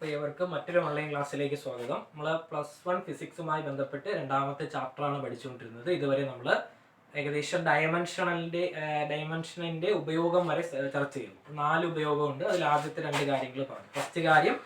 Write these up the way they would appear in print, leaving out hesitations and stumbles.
പ്രിയവർക്ക് മറ്റൊരു ഓൺലൈൻ ക്ലാസ്സിലേക്ക് സ്വാഗതം. നമ്മൾ +1 ഫിസിക്സുമായി ബന്ധപ്പെട്ട് രണ്ടാമത്തെ ചാപ്റ്ററാണ് പഠിച്ചുകൊണ്ടിരുന്നത്. ഇതുവരെ നമ്മൾ ഏകദേശം ഡയമെൻഷനിന്റെ ഉപയോഗം വരെ ചർച്ച ചെയ്തു. 4 ഉപയോഗമുണ്ട്. അതിൽ ആദ്യത്തെ 2 കാര്യങ്ങൾ പറഞ്ഞു. ഫസ്റ്റ് കാര്യം,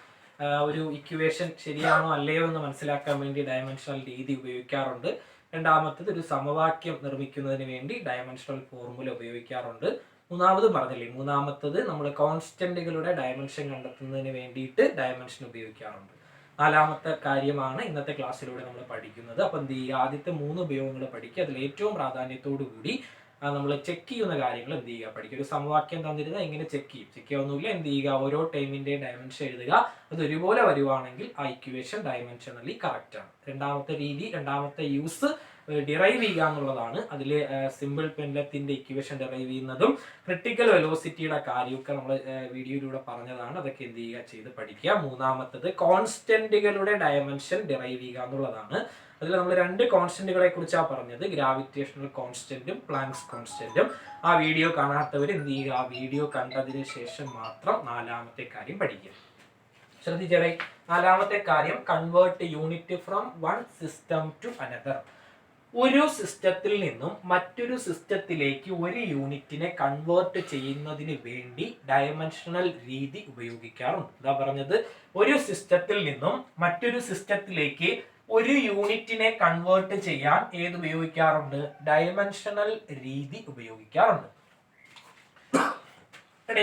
ഒരു ഇക്വേഷൻ ശരിയാണോ അല്ലയോ എന്ന് മനസ്സിലാക്കാൻ വേണ്ടി ഡയമെൻഷണൽ രീതി ഉപയോഗിക്കാറുണ്ട്. രണ്ടാമത്തത് ഒരു സമവാക്യം നിർമ്മിക്കുന്നതിന് വേണ്ടി ഡയമെൻഷണൽ ഫോർമുല ഉപയോഗിക്കാറുണ്ട്. മൂന്നാമത് പറഞ്ഞില്ലേ, മൂന്നാമത്തത് നമ്മൾ കോൺസ്റ്റന്റുകളുടെ ഡയമെൻഷൻ കണ്ടെത്തുന്നതിന് വേണ്ടിയിട്ട് ഡയമെൻഷൻ ഉപയോഗിക്കാറുണ്ട്. നാലാമത്തെ കാര്യമാണ് ഇന്നത്തെ ക്ലാസ്സിലൂടെ നമ്മൾ പഠിക്കുന്നത്. അപ്പം എന്ത് ചെയ്യുക, ആദ്യത്തെ 3 ഉപയോഗങ്ങൾ പഠിക്കുക. അതിൽ ഏറ്റവും പ്രാധാന്യത്തോടു കൂടി നമ്മൾ ചെക്ക് ചെയ്യുന്ന കാര്യങ്ങൾ എന്ത് ചെയ്യുക, പഠിക്കുക. ഒരു സമവാക്യം തന്നിരുന്നത് എങ്ങനെ ചെക്ക് ചെയ്യാവുന്നില്ല, എന്ത് ചെയ്യുക, ഓരോ ടൈമിന്റെ ഡയമെൻഷൻ എഴുതുക. അത് ഒരുപോലെ വരുവാണെങ്കിൽ ആ ഇക്വേഷൻ ഡയമെൻഷനലി കറക്റ്റ് ആണ്. രണ്ടാമത്തെ യൂസ് ഡിറൈവ് ചെയ്യുക എന്നുള്ളതാണ്. അതിൽ സിമ്പിൾ പെൻഡലത്തിന്റെ ഇക്വേഷൻ ഡിറൈവ് ചെയ്യുന്നതും ക്രിട്ടിക്കൽ വെലോസിറ്റിയുടെ കാര്യമൊക്കെ നമ്മൾ വീഡിയോയിലൂടെ പറഞ്ഞതാണ്. അതൊക്കെ എന്ത് ചെയ്യുക, ചെയ്ത് പഠിക്കുക. മൂന്നാമത്തത് കോൺസ്റ്റന്റുകളുടെ ഡയമെൻഷൻ ഡിറൈവ് ചെയ്യുക എന്നുള്ളതാണ്. അതിൽ നമ്മൾ 2 കോൺസ്റ്റന്റുകളെ കുറിച്ചാണ് പറഞ്ഞത്, ഗ്രാവിറ്റേഷണൽ കോൺസ്റ്റന്റും പ്ലാങ്ക്സ് കോൺസ്റ്റന്റും. ആ വീഡിയോ കാണാത്തവർ എന്ത് ചെയ്യുക, ആ വീഡിയോ കണ്ടതിന് ശേഷം മാത്രം നാലാമത്തെ കാര്യം പഠിക്കുക. ശ്രദ്ധിച്ചേ, നാലാമത്തെ കാര്യം, convert unit from one system to another. ഒരു സിസ്റ്റത്തിൽ നിന്നും മറ്റൊരു സിസ്റ്റത്തിലേക്ക് ഒരു യൂണിറ്റിനെ കൺവേർട്ട് ചെയ്യുന്നതിന് വേണ്ടി ഡയമെൻഷണൽ രീതി ഉപയോഗിക്കാറുണ്ട്. എന്താ പറഞ്ഞത്, ഒരു സിസ്റ്റത്തിൽ നിന്നും മറ്റൊരു സിസ്റ്റത്തിലേക്ക് ഒരു യൂണിറ്റിനെ കൺവേർട്ട് ചെയ്യാൻ ഏത് ഉപയോഗിക്കാറുണ്ട്, ഡയമെൻഷണൽ രീതി ഉപയോഗിക്കാറുണ്ട്.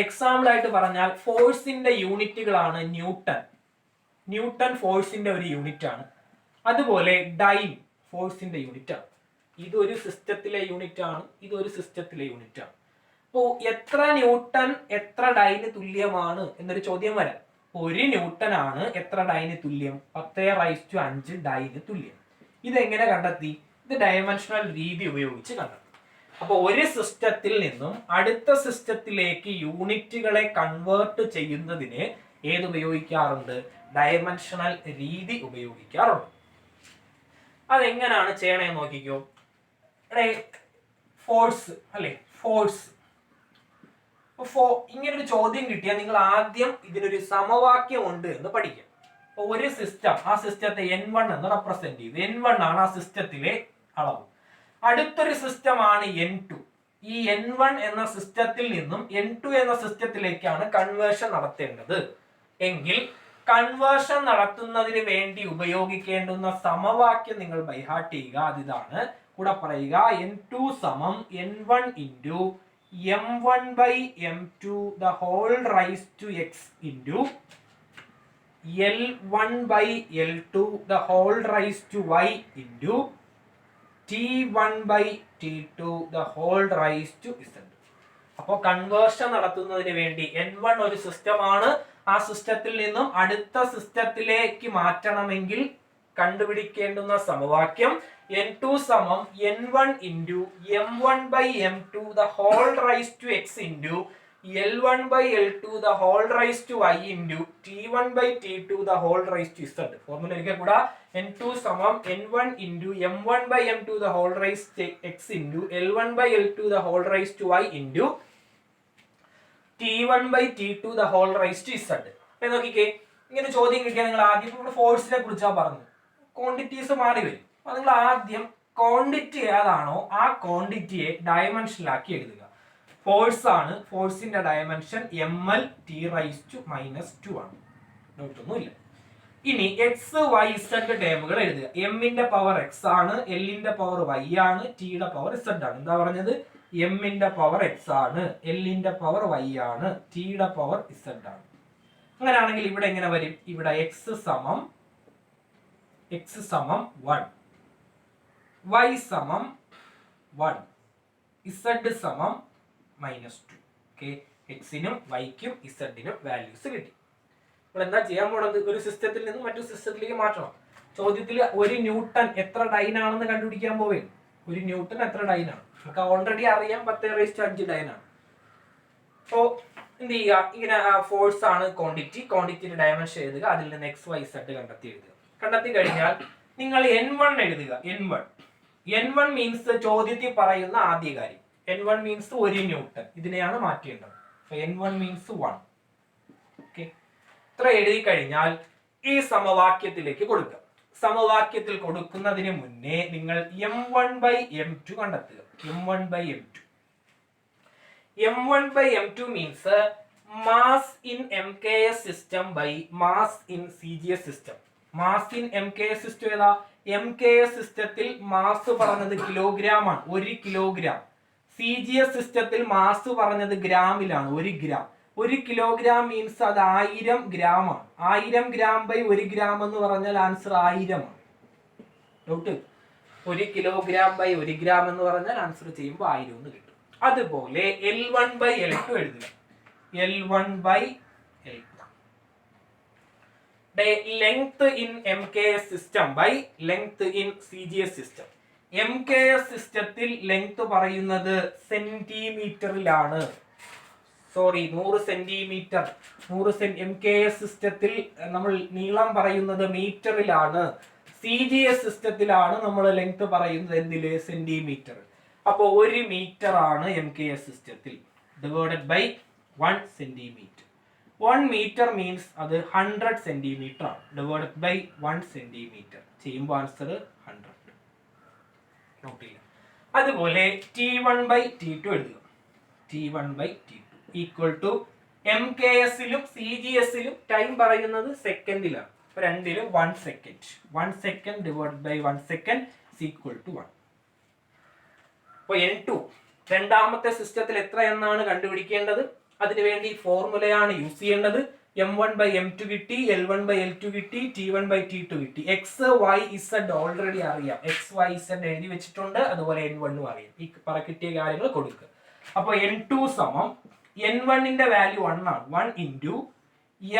എക്സാമ്പിൾ ആയിട്ട് പറഞ്ഞാൽ, ഫോഴ്സിന്റെ യൂണിറ്റുകളാണ് ന്യൂട്ടൺ ഫോഴ്സിന്റെ ഒരു യൂണിറ്റ് ആണ്. അതുപോലെ ഡൈൻ ഫോഴ്സിന്റെ യൂണിറ്റ് ആണ്. ഇതൊരു സിസ്റ്റത്തിലെ യൂണിറ്റ് ആണ്, ഇതൊരു സിസ്റ്റത്തിലെ യൂണിറ്റ് ആണ്. അപ്പോൾ എത്ര ന്യൂട്ടൺ എത്ര ഡൈന് തുല്യമാണ് എന്നൊരു ചോദ്യം വരാം. ഒരു ന്യൂട്ടൺ ആണ് എത്ര ഡൈന് തുല്യം, 10⁵5 ഡൈന് തുല്യം. ഇതെങ്ങനെ കണ്ടെത്തി? ഇത് ഡയമെൻഷണൽ രീതി ഉപയോഗിച്ച് കണ്ടെത്തി. അപ്പോൾ ഒരു സിസ്റ്റത്തിൽ നിന്നും അടുത്ത സിസ്റ്റത്തിലേക്ക് യൂണിറ്റുകളെ കൺവേർട്ട് ചെയ്യുന്നതിന് ഏത് ഉപയോഗിക്കാറുണ്ട്, ഡയമെൻഷണൽ രീതി ഉപയോഗിക്കാറുണ്ട്. അതെങ്ങനെയാണ് ചെയ്യണേന്ന് നോക്കിക്കോ. ഫോഴ്സ് അല്ലെ, ഫോഴ്സ്. ഇങ്ങനൊരു ചോദ്യം കിട്ടിയാൽ നിങ്ങൾ ആദ്യം ഇതിനൊരു സമവാക്യം ഉണ്ട് എന്ന് പഠിക്കാം. അപ്പൊ ഒരു സിസ്റ്റം, ആ സിസ്റ്റത്തെ N1 എന്ന് റെപ്രസെന്റ് ചെയ്തു. N1 ആണ് ആ സിസ്റ്റത്തിലെ അളവ്. അടുത്തൊരു സിസ്റ്റമാണ് N2. ഈ N1 എന്ന സിസ്റ്റത്തിൽ നിന്നും N2 എന്ന സിസ്റ്റത്തിലേക്കാണ് കൺവേർഷൻ നടത്തേണ്ടത് എങ്കിൽ കൺവേർഷൻ നടത്തുന്നതിന് വേണ്ടി ഉപയോഗിക്കേണ്ടുന്ന സമവാക്യം നിങ്ങൾ ബൈഹാർട്ട് ചെയ്യുക. അതിതാണ്, കൂടെ പറയുക, N2 സമം N1 into M1/M2 the whole raised to x into L1/L2 the whole raised to y into T1/T2 the whole raised to z. അപ്പോൾ കൺവേർഷൻ നടത്തുന്നതിന് വേണ്ടി N1 ഒരു സിസ്റ്റമാണ്, ആ സിസ്റ്റത്തിൽ നിന്നും അടുത്ത സിസ്റ്റത്തിലേക്ക് മാറ്റണമെങ്കിൽ കണ്ടുപിടിക്കേണ്ടുന്ന സമവാക്യം N2 സമം N1 into M1/M2 the whole raised to x into L1/L2 the whole raised to y into T1/T2 the whole raised to z. Formula ഒരിക്കൽ കൂടെ, N2 സമം N1 into M1/M2 the whole raised to x into L1/L2 the whole raised to y into T1/T2 the whole raised to z. അപ്പൊ നോക്കിക്കേ, ഇങ്ങനെ ചോദ്യം കിട്ടിയാൽ നിങ്ങൾ ആദ്യം ഇവിടെ ഫോഴ്സിനെ കുറിച്ചാണ് പറഞ്ഞു, ക്വാണ്ടിറ്റീസ് മാറി വരും. അപ്പൊ നിങ്ങൾ ആദ്യം ക്വാണ്ടിറ്റി ഏതാണോ ആ ക്വാണ്ടിറ്റിയെ ഡയമെൻഷനിലാക്കി എഴുതുക. ഫോഴ്സ് ആണ്, ഫോഴ്സിന്റെ ഡയമെൻഷൻ mL(T⁻²) ആണ്. ഡൗട്ടൊന്നുമില്ല. ഇനി എക്സ് വൈ സെഡ് ടേമുകൾ എഴുതുക. എമ്മിന്റെ പവർ എക്സ് ആണ്, എല്ലിന്റെ പവർ വൈ ആണ്, ടിയുടെ പവർ സെഡ് ആണ്. എന്താ പറഞ്ഞത്, എമ്മിന്റെ പവർ എക്സ് ആണ്, എല്ലിന്റെ പവർ വൈ ആണ്, ടിയുടെ പവർ സെഡ് ആണ്. അങ്ങനെയാണെങ്കിൽ ഇവിടെ എങ്ങനെ വരും, ഇവിടെ എക്സ് സമം 1, y സമം 1, z സമം -2. ഓക്കെ, എക്സിനും വൈക്കും ഇസഡിനും വാല്യൂസ് കിട്ടി. ഇപ്പോൾ എന്താ ചെയ്യാൻ പോണത്, ഒരു സിസ്റ്റത്തിൽ നിന്ന് മറ്റൊരു സിസ്റ്റത്തിലേക്ക് മാറ്റണം. ചോദ്യത്തിൽ ഒരു ന്യൂട്ടൺ എത്ര ഡൈൻ ആണെന്ന് കണ്ടുപിടിക്കാൻ പോവുകയാണ്. ഒരു ന്യൂട്ടൺ എത്ര ഡൈൻ ആണ് നമുക്ക് ഓൾറെഡി അറിയാം, 10⁵5 ഡൈൻ ആണ്. അപ്പോൾ എന്ത് ചെയ്യുക, ഇങ്ങനെ ഫോഴ്സ് ആണ് ക്വാണ്ടിറ്റിയുടെ ഡയമെൻഷൻ എഴുതുക. അതിൽ നിന്ന് എക്സ് വൈ സെഡ് കണ്ടെത്തി എഴുതുക. കണ്ടെത്തി കഴിഞ്ഞാൽ നിങ്ങൾ N1 എഴുതുക. N1 മീൻസ് ചോദ്യത്തിൽ പറയുന്ന ആദ്യ കാര്യം. N1 means 1 newton. ഇതിനെയാണ് മാറ്റേണ്ടത്. N1 means 1. ഓക്കെ, ഇത്ര എഴുതി കഴിഞ്ഞാൽ ഈ സമവാക്യത്തിലേക്ക് കൊടുക്കുക. സമവാക്യത്തിൽ കൊടുക്കുന്നതിന് മുന്നേ നിങ്ങൾ m1/m2 കണ്ടെത്തുക. m1/m2 means mass in MKS system by mass in CGS system. Mass in MKS system ഏതാ? MKS സിസ്റ്റത്തിൽ മാസ് പറഞ്ഞത് കിലോഗ്രാം ആണ്, 1 കിലോഗ്രാം. CGS സിസ്റ്റത്തിൽ മാസ് പറഞ്ഞത് ഗ്രാമിലാണ്, 1 ഗ്രാം. 1 കിലോഗ്രാം മീൻസ് അത് 1000 ഗ്രാം ആണ്. 1000 ഗ്രാം ബൈ 1 ഗ്രാം എന്ന് പറഞ്ഞാൽ ആൻസർ 1000 ആണ്. ഡൗട്ട്? 1 കിലോഗ്രാം ബൈ 1 ഗ്രാം എന്ന് പറഞ്ഞാൽ ആൻസർ ചെയ്യുമ്പോൾ 1000 എന്ന് കിട്ടും. അതുപോലെ L1/L2 എഴുതുക. L1/L2 length in MKS system by length in CGS system. MKS സിസ്റ്റത്തിൽ ലെങ്ത് പറയുന്നത് സെന്റിമീറ്ററിലാണ്. Sorry, 100 centimetre. MKS സിസ്റ്റത്തിൽ നമ്മൾ നീളം പറയുന്നത് മീറ്ററിലാണ്. CGS സിസ്റ്റത്തിലാണ് നമ്മൾ ലെങ്ത് പറയുന്നത് എന്തില്? സെന്റിമീറ്റർ. അപ്പോൾ 1 മീറ്റർ ആണ് MKS സിസ്റ്റത്തിൽ, divided by 1 centimetre. 1 metre means അത് 100 സെന്റിമീറ്റർ ആണ്, ഡിവൈഡഡ് ബൈ 1 സെന്റിമീറ്റർ. ചെയ്യുമ്പോൾ ആൻസർ 100. നോട്ട് ചെയ്യുക. അതുപോലെ T1/T2 എഴുതുക. T1/T2 ഈക്വൽ ടു MKSലും CGSലും ടൈം പറയുന്നത് സെക്കൻഡിലാണ്. അപ്പൊ രണ്ടിലും 1 second. 1 second divided by 1 second equal to 1. അപ്പോൾ N2 രണ്ടാമത്തെ സിസ്റ്റത്തിൽ എത്ര എന്നാണ് കണ്ടുപിടിക്കേണ്ടത്. അതിനുവേണ്ടി ഫോർമുലയാണ് യൂസ് ചെയ്യേണ്ടത്. m1/m2 കിട്ടി, L1/L2 കിട്ടി, T1/T2 കിട്ടി. x y z ഓൾറെഡി അറിയാം, x y z എഴുതി വെച്ചിട്ടുണ്ട്. അതുപോലെ N1 അറിയാം. ഈ കിട്ടിയ കാര്യങ്ങൾ കൊടുക്കുക. അപ്പൊ N2 സമം N1ന്റെ വാല്യൂ 1 ആണ്. 1 ഇൻറ്റു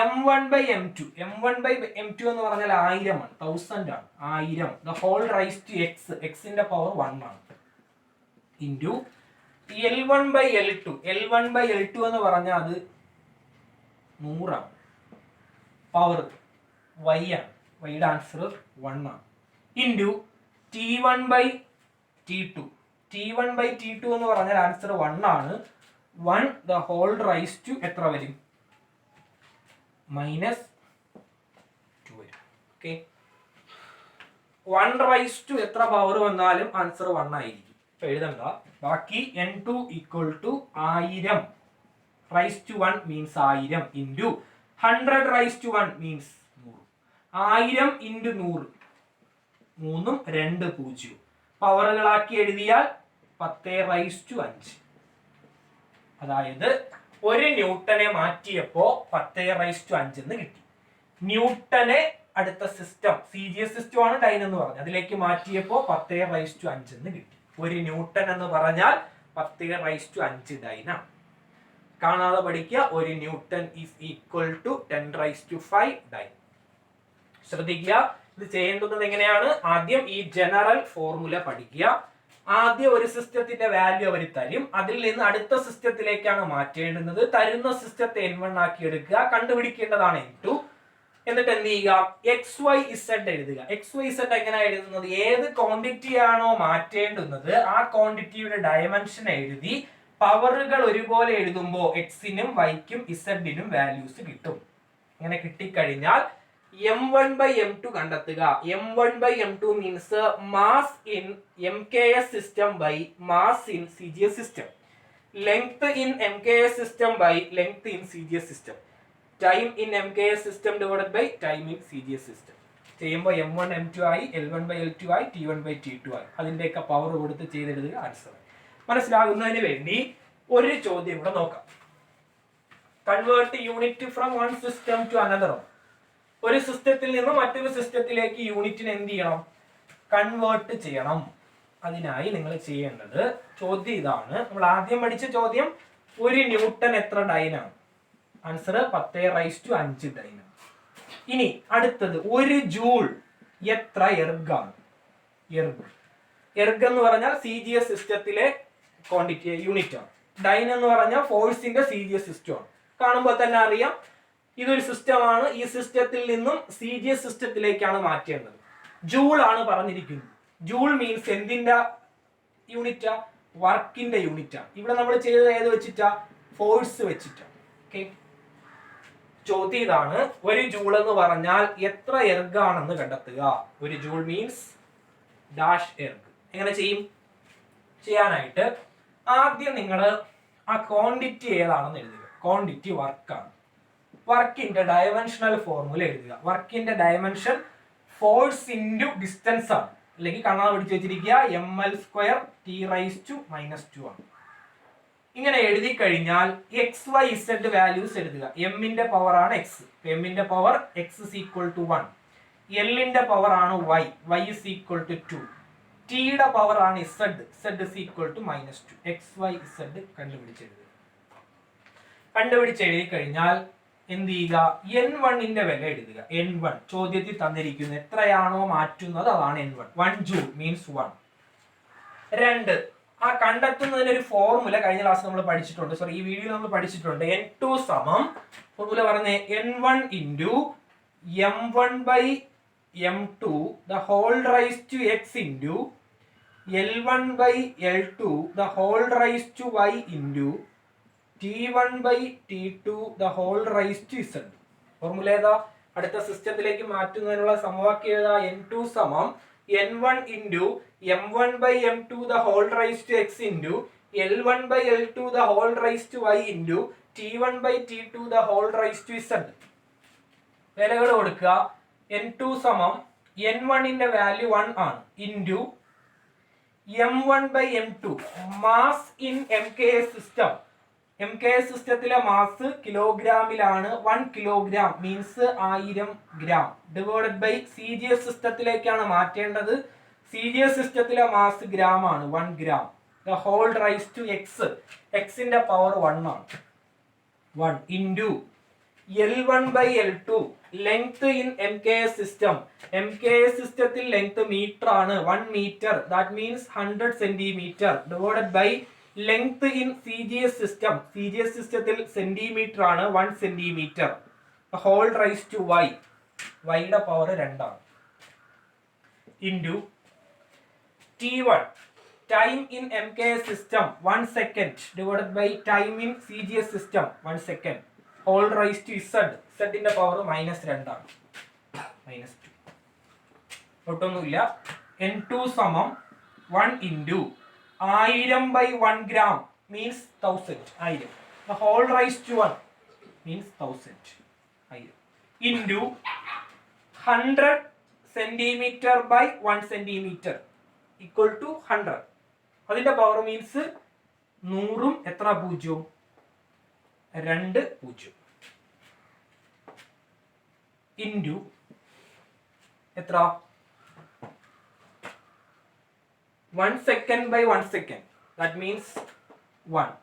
m1/m2. m1/m2 എന്ന് പറഞ്ഞാൽ 1000 ആണ്, 1000 ആണ്. 1000 the whole raise to x. ന്റെ പവർ 1 ആണ്. Into L1/L2. L1/L2 എന്ന് പറഞ്ഞാൽ അത് 100 ആണ്. പവർ y ആണ്. yയുടെ ആൻസർ 1 ആണ്. Into T1/T2. T1/T2 എന്ന് പറഞ്ഞാൽ ആൻസർ 1 ആണ്. 1 ദ ഹോൾ റൈസ് ടു എത്ര വരും? -2 വരും. ഓക്കെ, 1 റൈസ് ടു എത്ര പവർ വന്നാലും ആൻസർ 1 ആയിരിക്കും. എഴുതണ്ട. ബാക്കി N2 equal to 1000 raise to 1 means 1000 into 100 raise to 1 means 100. 1000 into 100, 3ഉം 2 0. പവറുകളാക്കി എഴുതിയാൽ 10 റൈസ് ടു 5. അതായത് 1 ന്യൂട്ടനെ മാറ്റിയപ്പോ 10 റൈസ് ടു 5 എന്ന് കിട്ടി. ന്യൂട്ടനെ അടുത്ത സിസ്റ്റം CGS സിസ്റ്റം ആണ് ഡൈൻ എന്ന് പറഞ്ഞു, അതിലേക്ക് മാറ്റിയപ്പോ 10 റൈസ് ടു 5 എന്ന് കിട്ടി. 1 ന്യൂട്ടൺ എന്ന് പറഞ്ഞാൽ 10 റൈസ് ടു 5 ഡൈനാണ്. കാണാതെ പഠിക്കുക. 1 newton is equal to 10 raise to 5 dyne. ശ്രദ്ധിക്കുക, ഇത് ചെയ്യേണ്ടുന്നത് എങ്ങനെയാണ്? ആദ്യം ഈ ജനറൽ ഫോർമുല പഠിക്കുക. ആദ്യം ഒരു സിസ്റ്റത്തിന്റെ വാല്യൂ അവർ തരും, അതിൽ നിന്ന് അടുത്ത സിസ്റ്റത്തിലേക്കാണ് മാറ്റേണ്ടുന്നത്. തരുന്ന സിസ്റ്റത്തെ N1 ആക്കി എടുക്കുക, കണ്ടുപിടിക്കേണ്ടതാണ് N2. എന്നിട്ട് എന്ത് ചെയ്യുക? XYZ എഴുതുക. XYZ എങ്ങനെയാണ് എഴുതുന്നത്? ഏത് ക്വാണ്ടിറ്റി ആണോ മാറ്റേണ്ടുന്നത് ആ ക്വാണ്ടിറ്റിയുടെ ഡയമെൻഷൻ എഴുതി പവറുകൾ ഒരുപോലെ എഴുതുമ്പോൾ എക്സിനും വൈക്കും ഇസഡിനും വാല്യൂസ് കിട്ടും. അങ്ങനെ കിട്ടിക്കഴിഞ്ഞാൽ m1/m2 കണ്ടെത്തുക. m1/m2 means mass in MKS system by mass in CGS system. Length in MKS system by length in CGS system. Time in MKS system divided by time in CGS system. ചെയ്യുമ്പോൾ m1/m2 ആയി, L1/L2 ആയി, T1/T2 ആയി. അതിൻ്റെയൊക്കെ power കൊടുത്ത് ചെയ്തെഴുതുക, answer. മനസ്സിലാകുന്നതിന് വേണ്ടി ഒരു ചോദ്യം കൂടെ നോക്കാം. Convert unit from one system to another. ഒരു സിസ്റ്റത്തിൽ നിന്ന് മറ്റൊരു സിസ്റ്റത്തിലേക്ക് യൂണിറ്റിന് എന്ത് ചെയ്യണം? കൺവേർട്ട് ചെയ്യണം. അതിനായി നിങ്ങൾ ചെയ്യേണ്ടത് ചോദ്യം ഇതാണ്. നമ്മൾ ആദ്യം പഠിച്ച ചോദ്യം 1 ന്യൂട്ടൺ എത്ര ഡൈനാണ്? ആൻസർ 10 റൈസ് ടു 5 ഡൈനാണ്. ഇനി അടുത്തത് 1 ജൂൾ എത്ര എർഗാണ്? എർഗ് എന്ന് പറഞ്ഞാൽ CGS സിസ്റ്റത്തിലെ ക്വാണ്ടിറ്റി യൂണിറ്റ് ആണ്. ഡൈൻ എന്ന് പറഞ്ഞാൽ ഫോഴ്സിന്റെ CGS സിസ്റ്റം ആണ്. കാണുമ്പോൾ തന്നെ അറിയാം ഇതൊരു സിസ്റ്റമാണ്. ഈ സിസ്റ്റത്തിൽ നിന്നും CGS സിസ്റ്റത്തിലേക്കാണ് മാറ്റേണ്ടത്. ജൂൾ ആണ് പറഞ്ഞിരിക്കുന്നത്. ജൂൾ മീൻസ് എന്തിന്റെ യൂണിറ്റാ? വർക്കിന്റെ യൂണിറ്റാണ്. ഇവിടെ നമ്മൾ ചെയ്തത് ഏത് വെച്ചിട്ടാ? ഫോഴ്സ് വെച്ചിട്ടാണ്. ഓക്കെ, ചോദ്യം ഇതാണ്, ഒരു ജൂൾ എന്ന് പറഞ്ഞാൽ എത്ര എർഗാണെന്ന് കണ്ടെത്തുക. ഒരു ജൂൾ മീൻസ് ഡാഷ് എർഗ്. എങ്ങനെ ചെയ്യും? ചെയ്യാനായിട്ട് ആദ്യം നിങ്ങൾ ആ ക്വാണ്ടിറ്റി ഏതാണെന്ന് എഴുതുക. ക്വാണ്ടിറ്റി വർക്കാണ്. വർക്കിന്റെ ഡയമെൻഷണൽ ഫോർമുല എഴുതുക. വർക്കിന്റെ ഡയമെൻഷൻ ഫോഴ്സ് ഇൻറ്റു ഡിസ്റ്റൻസ് ആണ്, അല്ലെങ്കിൽ കണ്ണാ പിടിച്ച് വെച്ചിരിക്കുക ml²T⁻⁻² ആണ്. ഇങ്ങനെ എഴുതി കഴിഞ്ഞാൽ എക്സ് വൈ ഇസഡ് വാല്യൂസ് എഴുതുക. എമ്മിന്റെ പവർ ആണ് എക്സ്, എമ്മിന്റെ power x is equal to 1. എല്ലിന്റെ പവർ ആണ് y, y is equal to 2. ടിയുടെ പവർ ആണ് z, z is equal to -2. X y z കണ്ടുപിടിച്ചെഴുതുക. കണ്ടുപിടിച്ചെഴുതി കഴിഞ്ഞാൽ എന്ത് ചെയ്യുക? n1ന്റെ വില എഴുതുക. n1 ചോദ്യത്തിൽ തന്നിരിക്കുന്നു, എത്രയാണോ മാറ്റുന്നത് അതാണ് n1. 1 joule means 1. 2 ആ കണ്ടെത്തുന്നതിന് ഒരു ഫോർമുല കഴിഞ്ഞ ക്ലാസ് നമ്മൾ പഠിച്ചിട്ടുണ്ട്, സോറി ഈ വീഡിയോയിൽ നമ്മൾ പഠിച്ചിട്ടുണ്ട്. n2 സമം ഫോർമുല പറഞ്ഞേ n1 into m1/m2 the whole raised to x into L1/L2 the whole raised to y into T1/T2 the whole raised to z. Formula ഏതാ? അടുത്ത സിസ്റ്റത്തിലേക്ക് മാറ്റുന്നതിനുള്ള സമവാക്യം ഏതാ? n2 സമം n1 into m1/m2 the whole raised to x into L1/L2 the whole raised to y into T1/T2 the whole raised to z. വിലകൾ കൊടുക്കുക. n2 സമം n1ന്റെ വാല്യൂ 1 ആണ് into m1/m2 mass in MKS system. MKS സിസ്റ്റത്തിലെ mass കിലോഗ്രാമിലാണ്. 1 kilogram means 1000 gram divided by CGS സിസ്റ്റത്തിലേക്കാണ് മാറ്റേണ്ടത്. CGS സിസ്റ്റത്തിലെ mass gram ആണ്, 1 gram. The whole raise to x, എക്സിന്റെ പവർ 1 ആണ്. 1 into L1/L2 length in MKS system. MKS സിസ്റ്റത്തിൽ length metre ആണ്, 1 metre, that means 100 centimetre divided by length in CGS system. CGS സിസ്റ്റത്തിൽ centimetre ആണ്, 1 centimetre. Whole raise to y, yയുടെ power 2 ആണ്. Into T1 time in MKS system 1 second divided by time in CGS system 1 second. Whole raise to z, ന്റെ power -2 ആണ്, -2. ഒട്ടൊന്നുമില്ല. n2 സമം 1 into 1000/1 gram means 1000, 1000. The whole raised to 1 means 1000, 1000 into 100 centimeter by 1 centimeter equal to 100. അതിന്റെ power means 100ഉം എത്ര പൂജ്യവും 2 പൂജ്യം into എത്ര 1 second by 1 second, that means 1.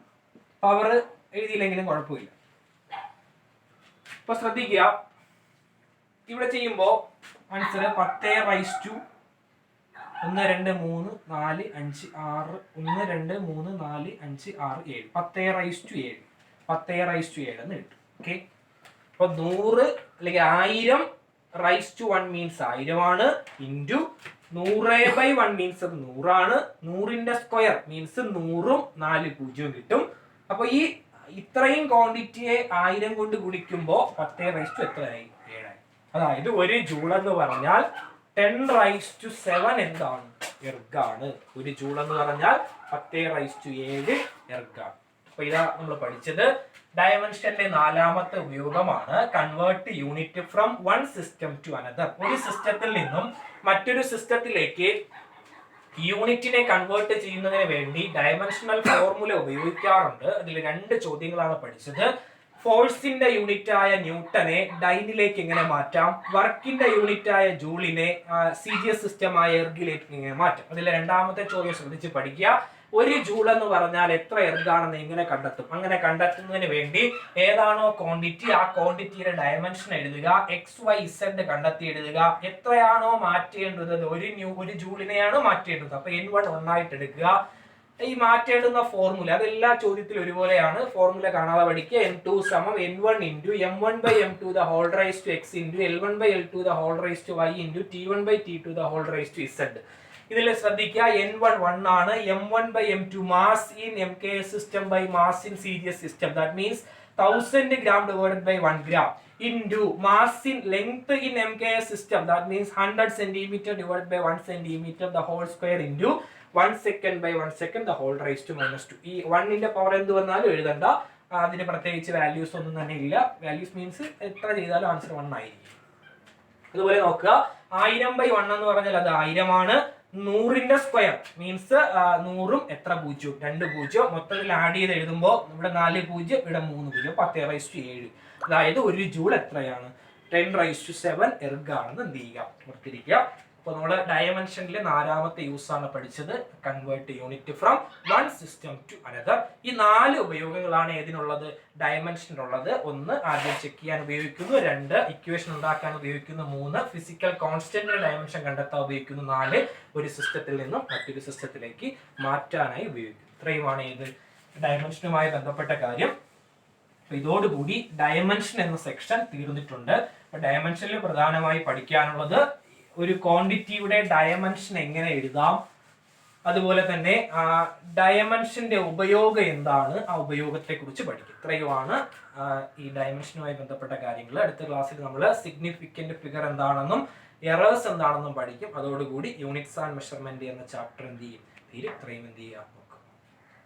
Power എഴുതിയില്ലെങ്കിലും കുഴപ്പമില്ല. ഇപ്പൊ ശ്രദ്ധിക്കുക, ഇവിടെ ചെയ്യുമ്പോ answer 10 raise to 1 2 3 4 5 6 1 2 3 4 5 6 7 10 raise to 7, 10 raise to 7 എന്ന് കിട്ടും. ഓക്കെ, അപ്പൊ 100 അല്ലെങ്കിൽ 1000 റൈസ് ടു 1 മീൻസ് 1000 ആണ് ഇൻറ്റു 100/1 മീൻസ് 100 ആണ്. 100ന്റെ സ്ക്വയർ മീൻസ് 100ഉം 4 പൂജ്യവും കിട്ടും. അപ്പൊ ഈ ഇത്രയും ക്വാണ്ടിറ്റിയെ 1000 കൊണ്ട് ഗുണിക്കുമ്പോ 10 റൈസ് ടു എത്രയായി? 7. അതായത് ഒരു ജൂൾ എന്ന് പറഞ്ഞാൽ 10 റൈസ് ടു 7 എന്താണ്? എർഗാണ്. ഒരു ജൂൾ എന്ന് പറഞ്ഞാൽ 10 റൈസ് ടു 7 എർഗാണ്. അപ്പൊ ഇതാ നമ്മൾ പഠിച്ചത്. ഡയമെൻഷന്റെ 4ാമത്തെ ഉപയോഗമാണ് convert unit from one system to another. ഒരു സിസ്റ്റത്തിൽ നിന്നും മറ്റൊരു സിസ്റ്റത്തിലേക്ക് യൂണിറ്റിനെ കൺവേർട്ട് ചെയ്യുന്നതിന് വേണ്ടി ഡയമെൻഷണൽ ഫോർമുല ഉപയോഗിക്കാറുണ്ട്. അതിൽ 2 ചോദ്യങ്ങളാണ് പഠിച്ചത്. ഫോഴ്സിന്റെ യൂണിറ്റ് ആയ ന്യൂട്ടനെ ഡൈനിലേക്ക് എങ്ങനെ മാറ്റാം, വർക്കിന്റെ യൂണിറ്റ് ആയ ജൂളിനെ CGS സിസ്റ്റം ആയ എർഗിലേക്ക് എങ്ങനെ മാറ്റാം. അതിൽ 2ാമത്തെ ചോദ്യം ശ്രദ്ധിച്ച് പഠിക്കുക. ഒരു ജൂൾ എന്ന് പറഞ്ഞാൽ എത്ര എർഗാണെന്ന് എങ്ങനെ കണ്ടെത്തും? അങ്ങനെ കണ്ടെത്തുന്നതിന് വേണ്ടി ഏതാണോ ക്വാണ്ടിറ്റി ആ ക്വാണ്ടിറ്റിയുടെ ഡയമെൻഷൻ എഴുതുക, XYZ കണ്ടെത്തി എഴുതുക. എത്രയാണോ മാറ്റേണ്ടത്, ഒരു ജൂളിനെയാണ് മാറ്റേണ്ടത്. അപ്പൊ n1 ഒന്നായിട്ട് എടുക്കുക. ഈ മാറ്റേണ്ടുന്ന ഫോർമുല അതെല്ലാ ചോദ്യത്തിലും ഒരുപോലെയാണ്. ഫോർമുല കാണാതെ പഠിക്കുക. n2 സമം n1 into m1/m2 the whole raised to x into L1/L2 the whole raised to y into T1/T2 the whole raised to z. ഇതിൽ ശ്രദ്ധിക്കുക, n1 1 ആണ്, m1/m2 mass in MKS system by mass in CGS system, that means 1000 gram divided by 1 gram. into mass in length in MKS system, that means 100 centimeter divided by 1 centimeter the whole square into 1 second by 1 second the whole raised to -2. ഈ 1 ന്റെ power എന്ത് വന്നാലും എഴുതണ്ട, അതിന് പ്രത്യേകിച്ച് values ഒന്നും തന്നെ ഇല്ല. Values means എത്ര ചെയ്താലും ആൻസർ 1 ആയിരിക്കും. അതുപോലെ നോക്കുക 1000/1 എന്ന് പറഞ്ഞാൽ അത് 1000 ആണ്. 100ന്റെ സ്ക്വയർ മീൻസ് 100ഉം എത്ര പൂജ്യവും 2 പൂജ്യം, മൊത്തത്തിൽ ആഡ് ചെയ്ത് എഴുതുമ്പോൾ ഇവിടെ 4 പൂജ്യം ഇവിടെ 3 പൂജ്യം 10⁻7. അതായത് 1 ജൂൾ എത്രയാണ്? 10⁻7 എർഗ് ആണെന്ന് എന്ത് ചെയ്യുക, ഓർത്തിരിക്കുക. അപ്പോൾ നമ്മൾ ഡയമെൻഷനിൽ 4ാമത്തെ യൂസ് ആണ് പഠിച്ചത്, convert unit from one system to another. ഈ 4 ഉപയോഗങ്ങളാണ് ഏതിനുള്ളത്? ഡയമെൻഷനുള്ളത്. 1 ആദ്യം ചെക്ക് ചെയ്യാൻ ഉപയോഗിക്കുന്നു, 2 ഇക്വേഷൻ ഉണ്ടാക്കാൻ ഉപയോഗിക്കുന്നു, 3 ഫിസിക്കൽ കോൺസ്റ്റന്റിന്റെ ഡയമെൻഷൻ കണ്ടെത്താൻ ഉപയോഗിക്കുന്നു, 4 ഒരു സിസ്റ്റത്തിൽ നിന്നും മറ്റൊരു സിസ്റ്റത്തിലേക്ക് മാറ്റാനായി ഉപയോഗിക്കുന്നു. ഇത്രയുമാണ് ഏത് ഡയമെൻഷനുമായി ബന്ധപ്പെട്ട കാര്യം. ഇതോടുകൂടി ഡയമെൻഷൻ എന്ന സെക്ഷൻ തീർന്നിട്ടുണ്ട്. ഡയമെൻഷനിൽ പ്രധാനമായി പഠിക്കാനുള്ളത് ഒരു ക്വാണ്ടിറ്റിയുടെ ഡയമെൻഷൻ എങ്ങനെ എഴുതാം, അതുപോലെ തന്നെ ഡയമെൻഷന്റെ ഉപയോഗം എന്താണ്, ആ ഉപയോഗത്തെ കുറിച്ച് പഠിക്കും. ഇത്രയുമാണ് ഈ ഡയമെൻഷനുമായി ബന്ധപ്പെട്ട കാര്യങ്ങൾ. അടുത്ത ക്ലാസ്സിൽ നമ്മൾ സിഗ്നിഫിക്കന്റ് ഫിഗർ എന്താണെന്നും എറേഴ്സ് എന്താണെന്നും പഠിക്കും. അതോടുകൂടി യൂണിറ്റ്സ് ആൻഡ് മെഷർമെന്റ് എന്ന ചാപ്റ്റർ എന്ത് ചെയ്യും, ഇത്രയും എന്ത് ചെയ്യുക